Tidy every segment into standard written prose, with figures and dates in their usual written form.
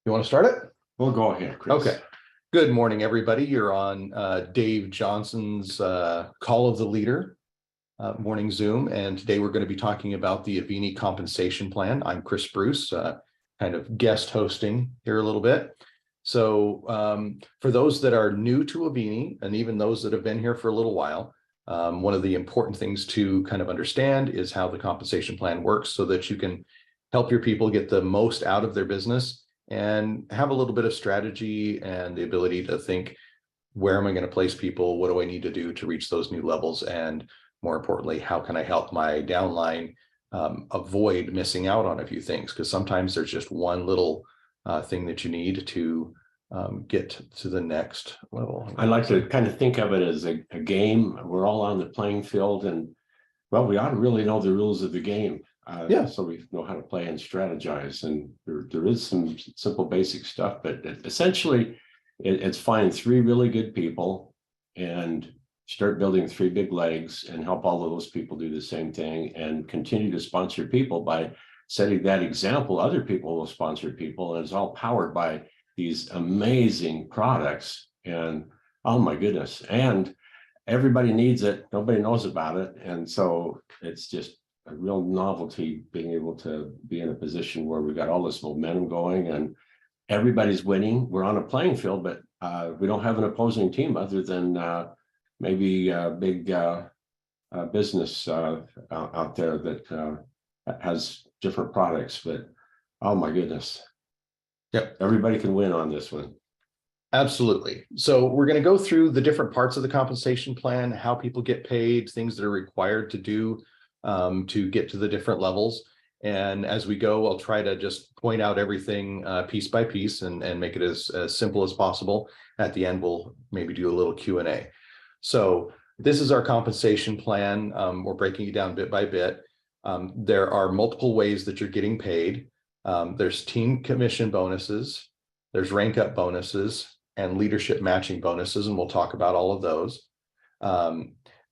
You want to start it? We'll go ahead, Chris. Okay. Good morning, everybody. You're on Dave Johnson's Call of the Leader morning Zoom, and today we're going to be talking about the Avini compensation plan. I'm Chris Bruce, kind of guest hosting here a little bit. So for those that are new to Avini, and even those that have been here for a little while, one of the important things to kind of understand is how the compensation plan works so that you can help your people get the most out of their business and have a little bit of strategy and the ability to think, where am I going to place people? What do I need to do to reach those new levels? And more importantly, how can I help my downline avoid missing out on a few things? Because sometimes there's just one little thing that you need to get to the next level. I like to kind of think of it as a game. We're all on the playing field, and well, we ought to really know the rules of the game. So we know how to play and strategize. And there is some simple basic stuff, but essentially it's find three really good people and start building three big legs and help all of those people do the same thing and continue to sponsor people by setting that example. Other people will sponsor people, and it's all powered by these amazing products. And oh my goodness, and everybody needs it. Nobody knows about it. And so it's just a real novelty being able to be in a position where we got all this momentum going and everybody's winning. We're on a playing field, but we don't have an opposing team other than maybe a big business out there that has different products. But oh my goodness. Yep. Everybody can win on this one. Absolutely. So we're going to go through the different parts of the compensation plan, how people get paid, things that are required to do to get to the different levels. And as we go, I'll try to just point out everything piece by piece and make it as simple as possible. At the end, we'll maybe do a little Q&A. So this is our compensation plan. We're breaking it down bit by bit. There are multiple ways that you're getting paid. There's team commission bonuses, there's rank up bonuses, and leadership matching bonuses, and we'll talk about all of those.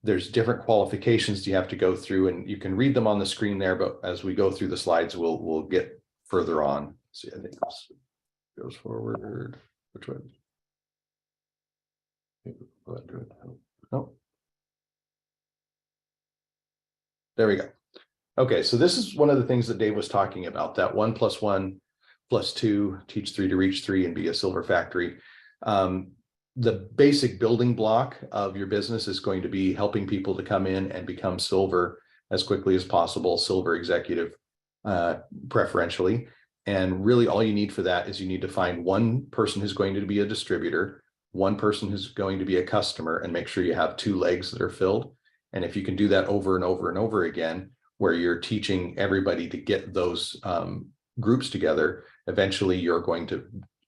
There's different qualifications you have to go through, and you can read them on the screen there, but as we go through the slides, we'll get further on. See, I think this goes forward. Which way? Oh. There we go. Okay, so this is one of the things that Dave was talking about, that 1 + 1 + 2, teach 3 to reach 3 and be a silver factory. The basic building block of your business is going to be helping people to come in and become silver as quickly as possible, silver executive preferentially. And really all you need for that is you need to find one person who's going to be a distributor, one person who's going to be a customer, and make sure you have 2 legs that are filled. And if you can do that over and over and over again, where you're teaching everybody to get those groups together, eventually you're going to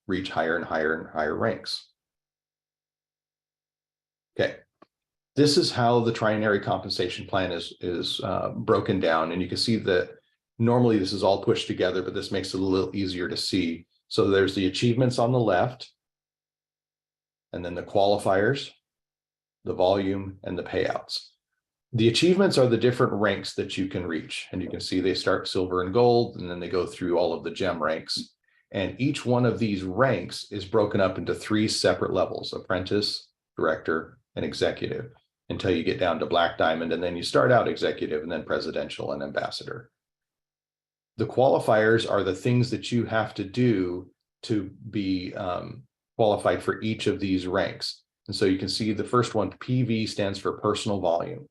reach higher and higher and higher ranks. Okay, this is how the trinary compensation plan is broken down. And you can see that normally this is all pushed together, but this makes it a little easier to see. So there's the achievements on the left, and then the qualifiers, the volume, and the payouts. The achievements are the different ranks that you can reach. And you can see they start silver and gold, and then they go through all of the gem ranks. And each one of these ranks is broken up into 3 separate levels: apprentice, director, and executive, until you get down to black diamond. And then you start out executive and then presidential and ambassador. The qualifiers are the things that you have to do to be qualified for each of these ranks. And so you can see the first one, PV, stands for personal volume.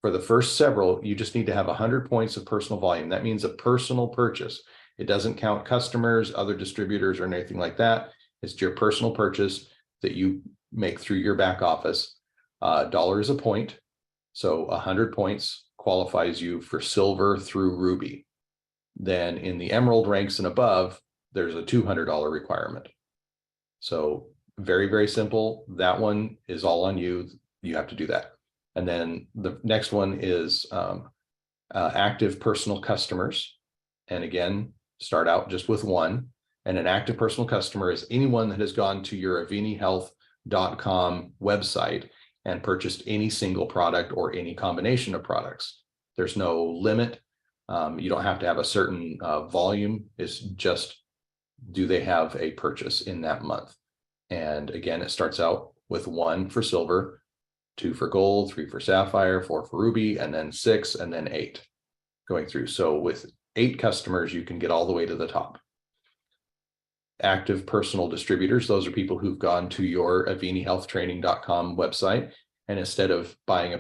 For the first several, you just need to have 100 points of personal volume. That means a personal purchase. It doesn't count customers, other distributors, or anything like that. It's your personal purchase that you make through your back office. $1 a point. So 100 points qualifies you for silver through ruby. Then in the emerald ranks and above, there's a $200 requirement. So very, very simple. That one is all on you. You have to do that. And then the next one is active personal customers. And again, start out just with 1. And an active personal customer is anyone that has gone to your avinihealth.com website and purchased any single product or any combination of products. There's no limit. You don't have to have a certain volume. It's just do they have a purchase in that month? And again, it starts out with 1 for silver, 2 for gold, 3 for sapphire, 4 for ruby, and then 6, and then 8 going through. So with 8 customers, you can get all the way to the top. Active personal distributors, those are people who've gone to your avinihealthtraining.com website, and instead of buying a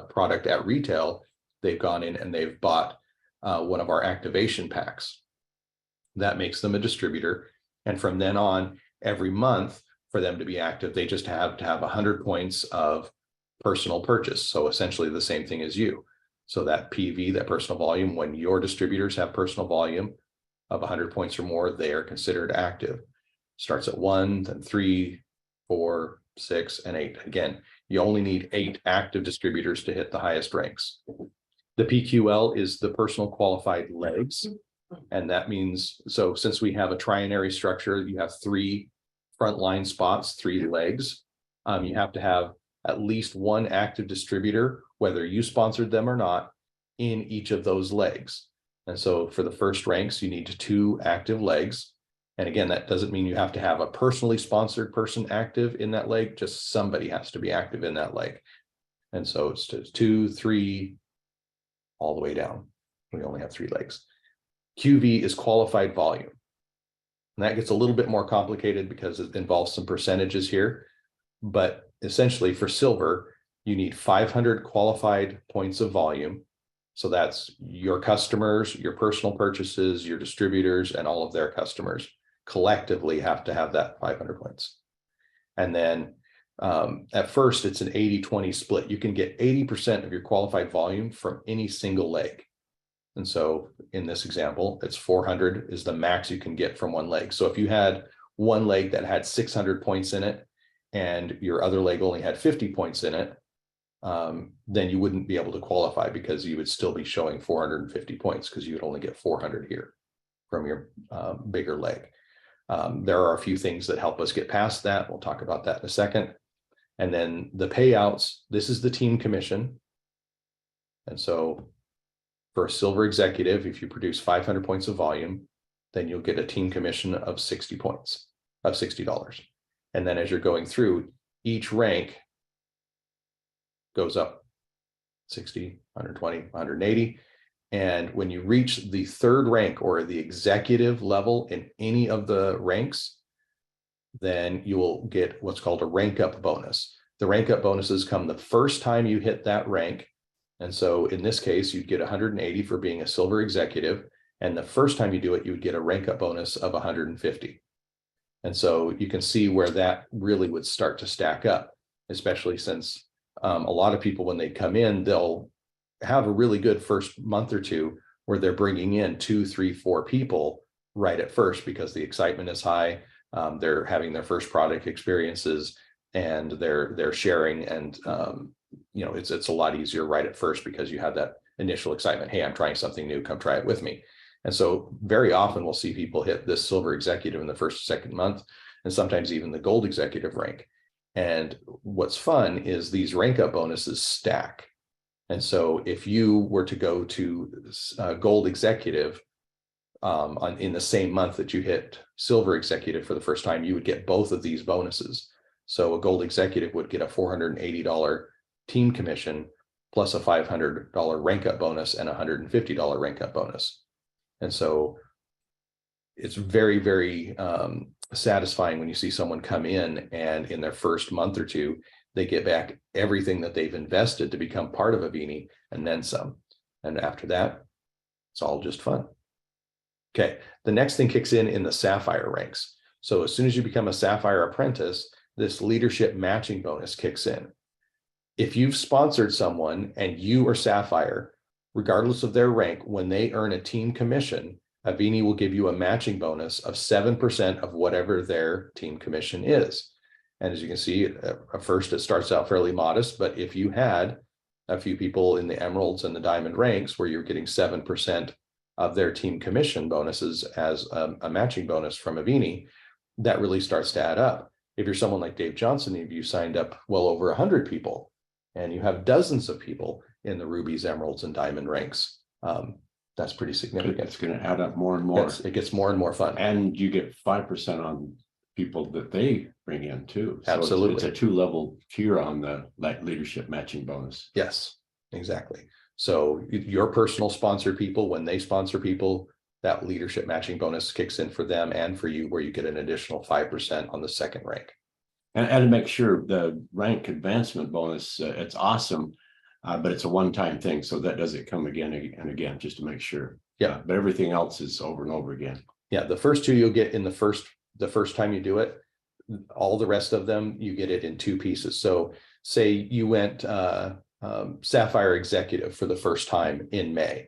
product at retail, they've gone in and they've bought one of our activation packs. That makes them a distributor. And from then on, every month for them to be active, they just have to have 100 points of personal purchase. So essentially the same thing as you. So that PV, that personal volume, when your distributors have personal volume of 100 points or more, they are considered active. Starts at 1, then 3, 4, 6, and 8. Again, you only need 8 active distributors to hit the highest ranks. The PQL is the personal qualified legs. And that means, so since we have a trinary structure, you have 3 frontline spots, 3 legs. You have to have at least 1 active distributor, whether you sponsored them or not, in each of those legs. And so for the first ranks, you need 2 active legs. And again, that doesn't mean you have to have a personally sponsored person active in that leg, just somebody has to be active in that leg. And so it's 2, 3, all the way down. We only have 3 legs. QV is qualified volume. And that gets a little bit more complicated because it involves some percentages here. But essentially for silver, you need 500 qualified points of volume. So that's your customers, your personal purchases, your distributors, and all of their customers collectively have to have that 500 points. And then at first, it's an 80-20 split. You can get 80% of your qualified volume from any single leg. And so in this example, it's 400 is the max you can get from one leg. So if you had one leg that had 600 points in it and your other leg only had 50 points in it, then you wouldn't be able to qualify because you would still be showing 450 points because you would only get 400 here from your bigger leg. There are a few things that help us get past that. We'll talk about that in a second. And then the payouts, this is the team commission. And so for a silver executive, if you produce 500 points of volume, then you'll get a team commission of 60 points, of $60. And then as you're going through, each rank goes up 60, 120, 180. And when you reach the 3rd rank or the executive level in any of the ranks, then you will get what's called a rank up bonus. The rank up bonuses come the first time you hit that rank. And so in this case, you'd get 180 for being a silver executive. And the first time you do it, you would get a rank up bonus of 150. And so you can see where that really would start to stack up, especially since a lot of people, when they come in, they'll have a really good first month or two where they're bringing in 2, 3, 4 people right at first because the excitement is high. They're having their first product experiences and they're sharing, and it's a lot easier right at first because you have that initial excitement. Hey, I'm trying something new, come try it with me. And so very often we'll see people hit this silver executive in the first or 2nd month, and sometimes even the gold executive rank. And what's fun is these rank up bonuses stack. And so if you were to go to gold executive in the same month that you hit silver executive for the first time, you would get both of these bonuses. So a gold executive would get a $480 team commission plus a $500 rank up bonus and a $150 rank up bonus. And so it's very, very satisfying when you see someone come in and in their first month or 2, they get back everything that they've invested to become part of Avini and then some. And after that, it's all just fun. Okay, the next thing kicks in the sapphire ranks. So as soon as you become a sapphire apprentice, this leadership matching bonus kicks in. If you've sponsored someone and you are sapphire, regardless of their rank, when they earn a team commission, Avini will give you a matching bonus of 7% of whatever their team commission is. And as you can see, at first it starts out fairly modest, but if you had a few people in the emeralds and the diamond ranks where you're getting 7% of their team commission bonuses as a matching bonus from Avini, that really starts to add up. If you're someone like Dave Johnson, if you signed up well over 100 people and you have dozens of people in the rubies, emeralds, and diamond ranks, That's pretty significant. It's going to add up more and more. It gets more and more fun. And you get 5% on people that they bring in too. So Absolutely. It's a 2-level tier on the leadership matching bonus. Yes, exactly. So your personal sponsor people, when they sponsor people, that leadership matching bonus kicks in for them and for you, where you get an additional 5% on the second rank. And to make sure, the rank advancement bonus, it's awesome, but it's a one-time thing. So that doesn't come again and again, just to make sure. Yeah. But everything else is over and over again. Yeah. The first two you'll get in the first time you do it. All the rest of them, you get it in 2 pieces. So say you went Sapphire Executive for the first time in May.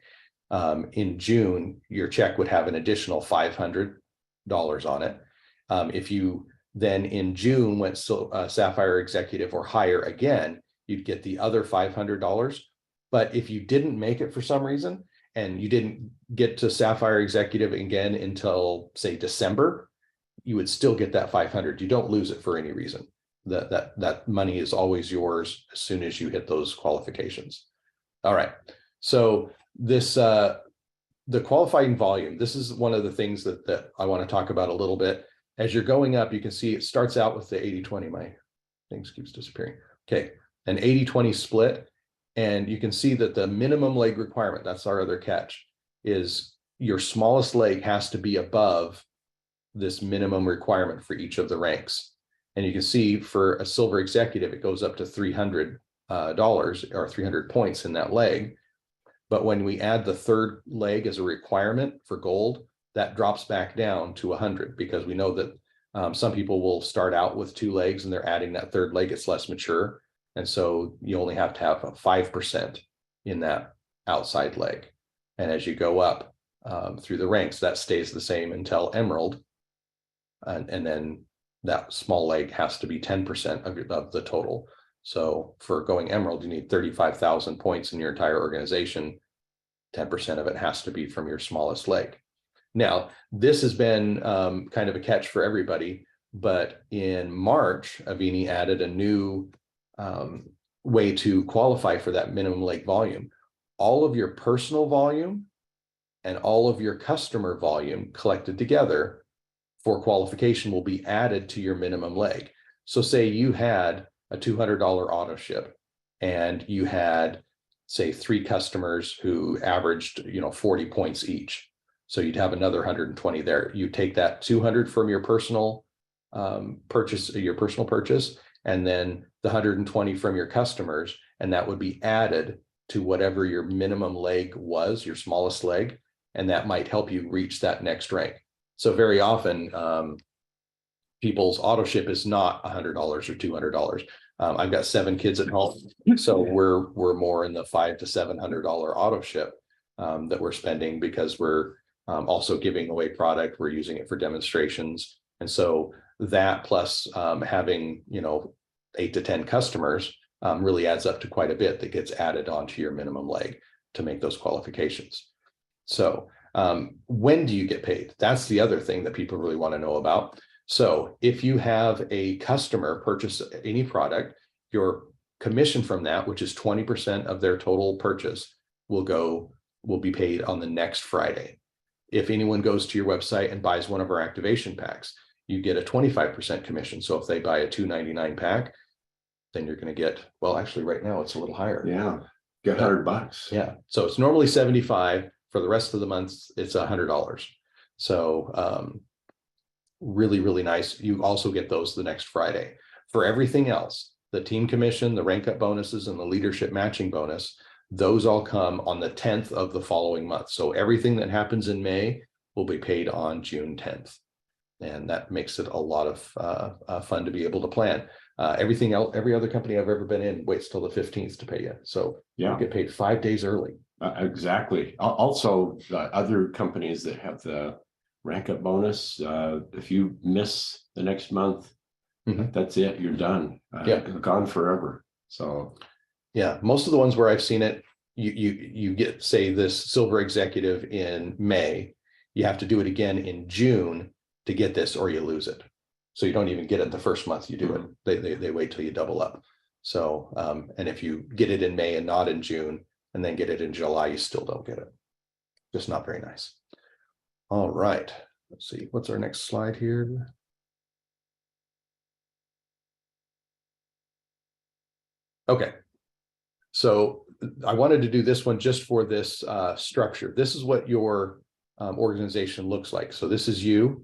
In June, your check would have an additional $500 on it. If you then in June went Sapphire Executive or higher again, you'd get the other $500. But if you didn't make it for some reason and you didn't get to Sapphire Executive again until say December, you would still get that 500. You don't lose it for any reason. That money is always yours as soon as you hit those qualifications. All right. So this the qualifying volume, this is one of the things that I want to talk about a little bit. As you're going up, you can see it starts out with the 80-20. My things keeps disappearing. Okay, an 80-20 split. And you can see that the minimum leg requirement, that's our other catch, is your smallest leg has to be above this minimum requirement for each of the ranks. And you can see for a silver executive, it goes up to $300 or 300 points in that leg. But when we add the third leg as a requirement for gold, that drops back down to 100, because we know that some people will start out with 2 legs and they're adding that third leg. It's less mature. And so you only have to have a 5% in that outside leg. And as you go up through the ranks, that stays the same until emerald. And then that small leg has to be 10% of the total. So for going emerald, you need 35,000 points in your entire organization. 10% of it has to be from your smallest leg. Now, this has been kind of a catch for everybody, but in March, Avini added a new way to qualify for that minimum leg volume. All of your personal volume and all of your customer volume collected together for qualification will be added to your minimum leg. So say you had a $200 auto ship and you had, say, 3 customers who averaged 40 points each. So you'd have another 120 there. You take that 200 from your personal purchase, and then the 120 from your customers, and that would be added to whatever your minimum leg was, your smallest leg, and that might help you reach that next rank. So very often, people's auto ship is not $100 or $200. I've got 7 kids at home, so we're more in the $500 to $700 auto ship that we're spending, because we're also giving away product. We're using it for demonstrations, and so that plus having 8 to 10 customers really adds up to quite a bit that gets added onto your minimum leg to make those qualifications. So when do you get paid? That's the other thing that people really want to know about. So if you have a customer purchase any product, your commission from that, which is 20% of their total purchase, will be paid on the next Friday. If anyone goes to your website and buys one of our activation packs, you get a 25% commission. So if they buy a $2.99 pack, then you're going to get, well, actually right now it's a little higher. Yeah, get $100. Yeah. So it's normally 75. For the rest of the months, it's $100. So really, really nice. You also get those the next Friday. For everything else, the team commission, the rank up bonuses, and the leadership matching bonus, those all come on the 10th of the following month. So everything that happens in May will be paid on June 10th. And that makes it a lot of fun to be able to plan. Everything else, every other company I've ever been in waits till the 15th to pay you. So you get paid 5 days early. Exactly. Also, other companies that have the rank up bonus, if you miss the next month, that's it. You're done. Gone forever. So yeah, most of the ones where I've seen it, you get, say, this silver executive in May, you have to do it again in June to get this, or you lose it. So you don't even get it the first month you do it. They wait till you double up. So and if you get it in May and not in June, and then get it in July, you still don't get it. just not very nice. All right, let's see, what's our next slide here? Okay, so I wanted to do this one just for this structure. This is what your organization looks like. So this is you.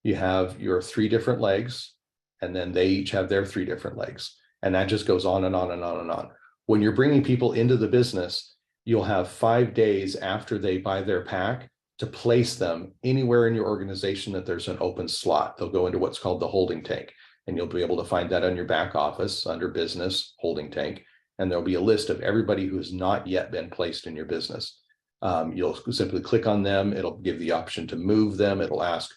You have your 3 different legs, and then they each have their 3 different legs. And that just goes on and on and on and on. When you're bringing people into the business, you'll have 5 days after they buy their pack to place them anywhere in your organization that there's an open slot. They'll go into what's called the holding tank, and you'll be able to find that on your back office under business holding tank. And there'll be a list of everybody who has not yet been placed in your business. You'll simply click on them. It'll give the option to move them. It'll ask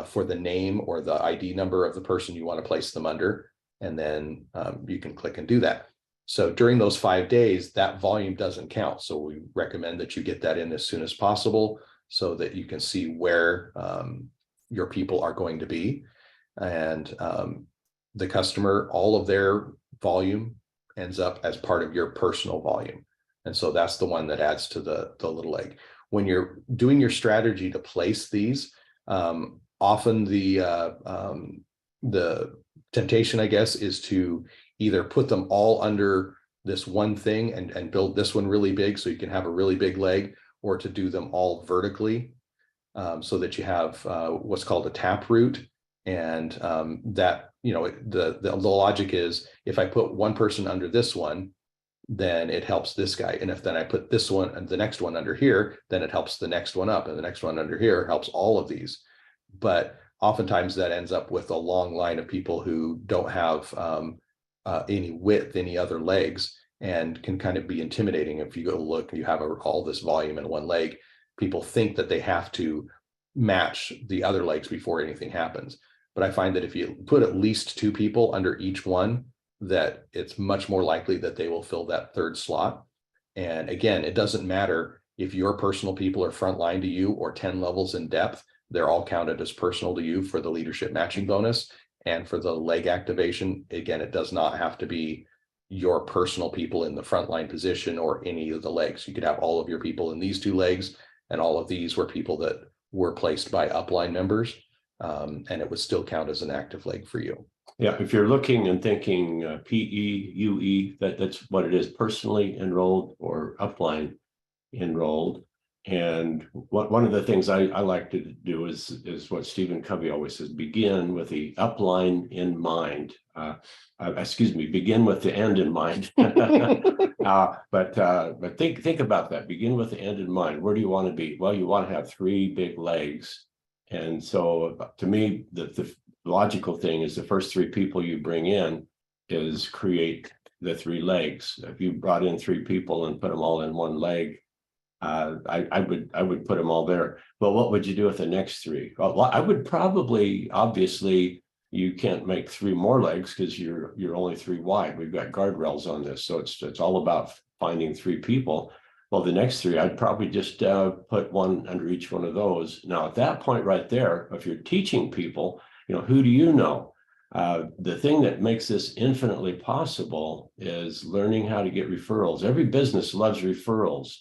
for the name or the ID number of the person you want to place them under. And then you can click and do that. So during those 5 days, that volume doesn't count. So we recommend that you get that in as soon as possible so that you can see where your people are going to be. And the customer, all of their volume ends up as part of your personal volume. And so that's the one that adds to the little egg. When you're doing your strategy to place these, often the temptation, I guess, is to either put them all under this one thing and build this one really big so you can have a really big leg, or to do them all vertically so that you have what's called a tap root. And that, you know, the logic is, if I put one person under this one, then it helps this guy. And if then I put this one and the next one under here, then it helps the next one up, and the next one under here helps all of these. But oftentimes that ends up with a long line of people who don't have any width, any other legs, and can kind of be intimidating. If you go look, you have all this volume in one leg, people think that they have to match the other legs before anything happens. But I find that if you put at least 2 people under each one, that it's much more likely that they will fill that 3rd slot. And again, it doesn't matter if your personal people are frontline to you or 10 levels in depth, they're all counted as personal to you for the leadership matching bonus. And for the leg activation, again, it does not have to be your personal people in the frontline position or any of the legs. You could have all of your people in these 2 legs, and all of these were people that were placed by upline members. And it would still count as an active leg for you. Yeah, if you're looking and thinking PE, UE, that's what it is, personally enrolled or upline enrolled. And one of the things I like to do is what Stephen Covey always says: begin with the upline in mind. Begin with the end in mind. But think about that. Begin with the end in mind. Where do you want to be? Well, you want to have 3 big legs. And so to me, the logical thing is the first 3 people you bring in is create the 3 legs. If you brought in 3 people and put them all in one leg, I would put them all there. But what would you do with the next 3? Well, I would probably, obviously, you can't make 3 more legs because you're only 3 wide. We've got guardrails on this, so it's all about finding 3 people. Well, the next 3, I'd probably just put one under each one of those. Now, at that point right there, if you're teaching people, you know, who do you know? The thing that makes this infinitely possible is learning how to get referrals. Every business loves referrals.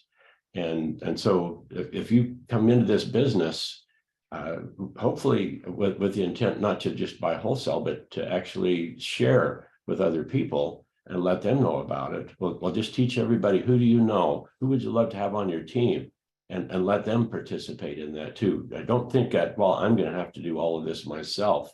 And so if you come into this business, hopefully with the intent not to just buy wholesale, but to actually share with other people and let them know about it. Well, just teach everybody, who do you know? Who would you love to have on your team? And let them participate in that too. I don't think that, well, I'm going to have to do all of this myself.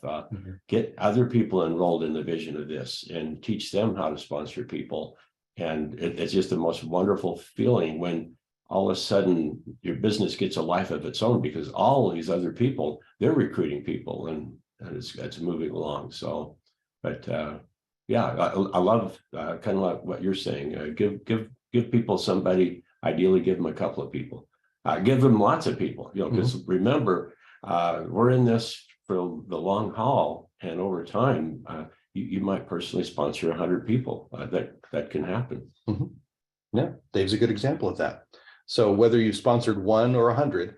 Get other people enrolled in the vision of this and teach them how to sponsor people. And it's just the most wonderful feeling when all of a sudden your business gets a life of its own, because all of these other people, they're recruiting people, and it's moving along. So, but yeah, I love kind of like what you're saying. Give people somebody. Ideally, give them a couple of people. Give them lots of people. You know, because remember, we're in this for the long haul, and over time, you might personally sponsor 100 people. That can happen. Yeah, Dave's a good example of that. So whether you sponsored 1 or 100,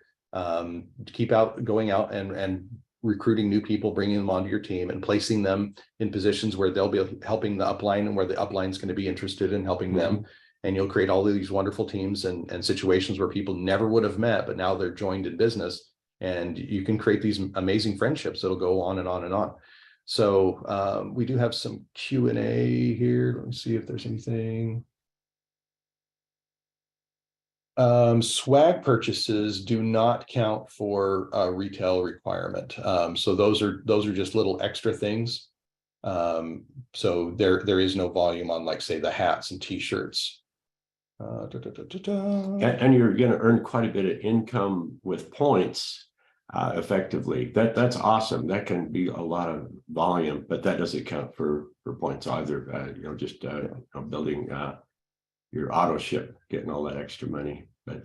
keep going out and recruiting new people, bringing them onto your team and placing them in positions where they'll be helping the upline and where the upline is going to be interested in helping them. and you'll create all of these wonderful teams and situations where people never would have met, but now they're joined in business, and you can create these amazing friendships that'll go on and on and on. So we do have some Q&A here. Let me see if there's anything. Swag purchases do not count for a retail requirement. So those are just little extra things. So there is no volume on, like, say, the hats and t-shirts. And you're going to earn quite a bit of income with points effectively. That's awesome. That can be a lot of volume, but that doesn't count for points either. Just building your auto ship, getting all that extra money. But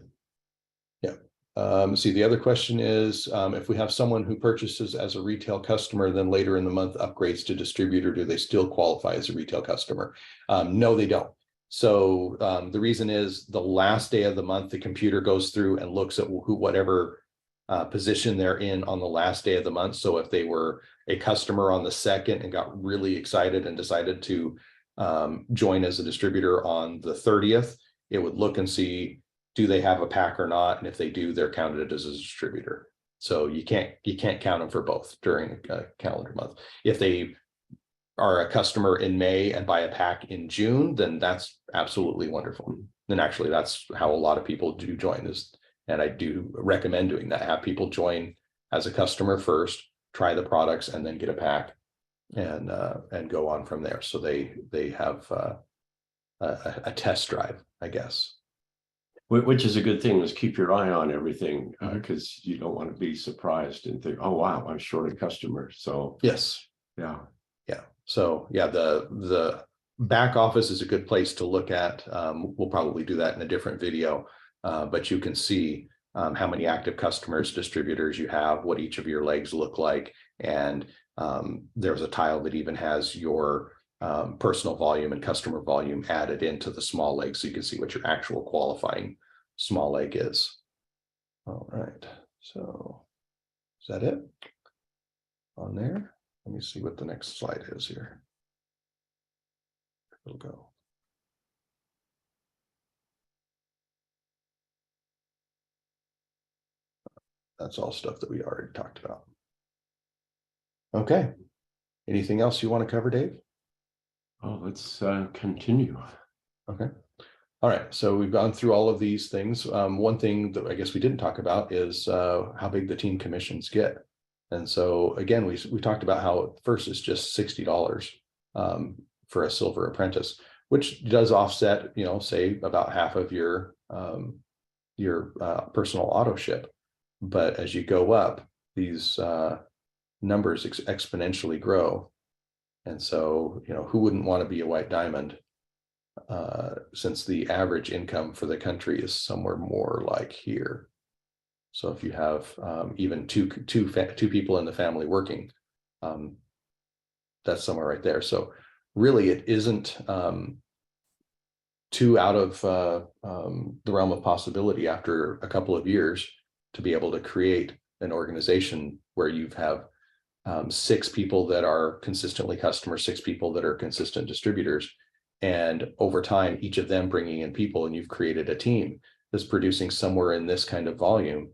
yeah. See, the other question is, if we have someone who purchases as a retail customer, then later in the month upgrades to distributor, do they still qualify as a retail customer? No, they don't. So the reason is, the last day of the month, the computer goes through and looks at whatever position they're in on the last day of the month. So if they were a customer on the 2nd and got really excited and decided to join as a distributor on the 30th, it would look and see, do they have a pack or not? And if they do, they're counted as a distributor. So you can't count them for both during a calendar month. If they are a customer in May and buy a pack in June, then that's absolutely wonderful. And actually, that's how a lot of people do join this. And I do recommend doing that. Have people join as a customer first, try the products, and then get a pack, and go on from there. So they have a test drive, I guess. Which is a good thing, is keep your eye on everything, because you don't want to be surprised and think, oh, wow, I'm short a customer. So yes. Yeah. So yeah, the back office is a good place to look at. We'll probably do that in a different video, but you can see how many active customers, distributors you have, what each of your legs look like. And there's a tile that even has your personal volume and customer volume added into the small leg, so you can see what your actual qualifying small leg is. All right, so is that it on there? Let me see what the next slide is here. It'll go. That's all stuff that we already talked about. Okay. Anything else you want to cover, Dave? Oh, let's continue. Okay. All right. So we've gone through all of these things. One thing that I guess we didn't talk about is how big the team commissions get. And so again, we talked about how at first it's just $60 for a silver apprentice, which does offset, say about half of your personal auto ship. But as you go up, these numbers exponentially grow. And so, who wouldn't want to be a white diamond? Since the average income for the country is somewhere more like here. So if you have even two people in the family working, that's somewhere right there. So really, it isn't too out of the realm of possibility after a couple of years to be able to create an organization where you have 6 people that are consistently customers, 6 people that are consistent distributors, and over time, each of them bringing in people, and you've created a team that's producing somewhere in this kind of volume.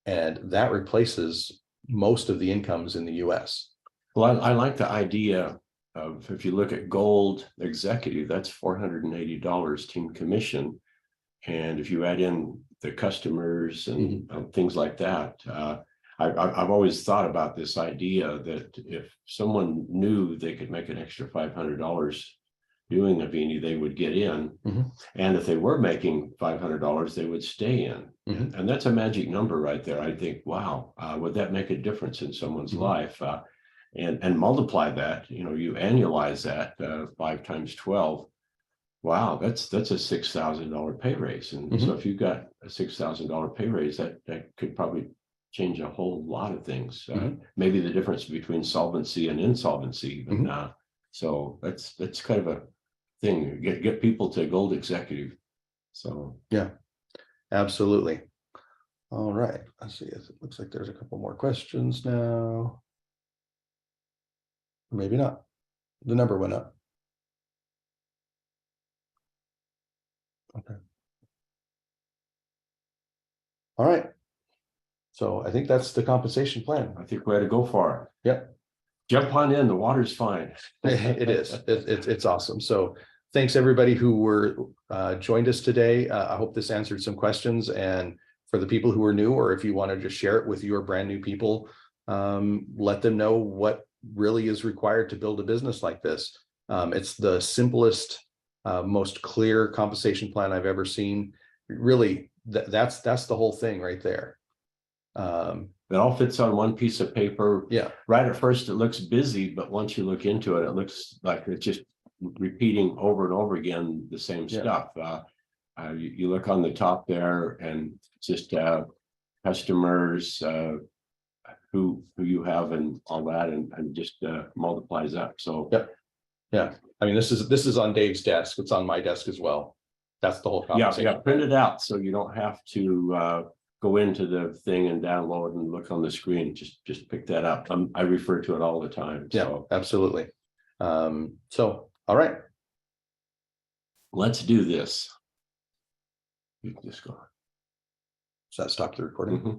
And that replaces most of the incomes in the US. Well, I like the idea of, if you look at gold executive, that's $480 team commission. And if you add in the customers and things like that, I've always thought about this idea that if someone knew they could make an extra $500 doing Avini, they would get in. And if they were making $500, they would stay in. And that's a magic number right there. I think, wow, would that make a difference in someone's life? And multiply that, you annualize that 5 times 12. Wow, that's a $6,000 pay raise. And so if you've got a $6,000 pay raise, that could probably change a whole lot of things. Maybe the difference between solvency and insolvency. So that's kind of a thing. Get people to gold executive. So yeah, absolutely. All right, let's see. It looks like there's a couple more questions now. Maybe not. The number went up. Okay. All right. So I think that's the compensation plan. I think we had to go for it. Yep. Jump on in, the water's fine. It is. It's awesome. So thanks everybody who were joined us today. I hope this answered some questions. And for the people who are new, or if you want to just share it with your brand new people, let them know what really is required to build a business like this. It's the simplest, most clear compensation plan I've ever seen. Really, that's the whole thing right there. It all fits on one piece of paper. Yeah. Right at first, it looks busy, but once you look into it, it looks like it's just repeating over and over again the same stuff. You look on the top there, and just customers who you have and all that, and just multiplies up. So yeah. I mean, this is on Dave's desk. It's on my desk as well. That's the whole compensation. Yeah. Print it out so you don't have to go into the thing and download and look on the screen. Just pick that up. I refer to it all the time. So. Yeah, absolutely. So all right, let's do this. You can just go. Does that stop the recording? Mm-hmm.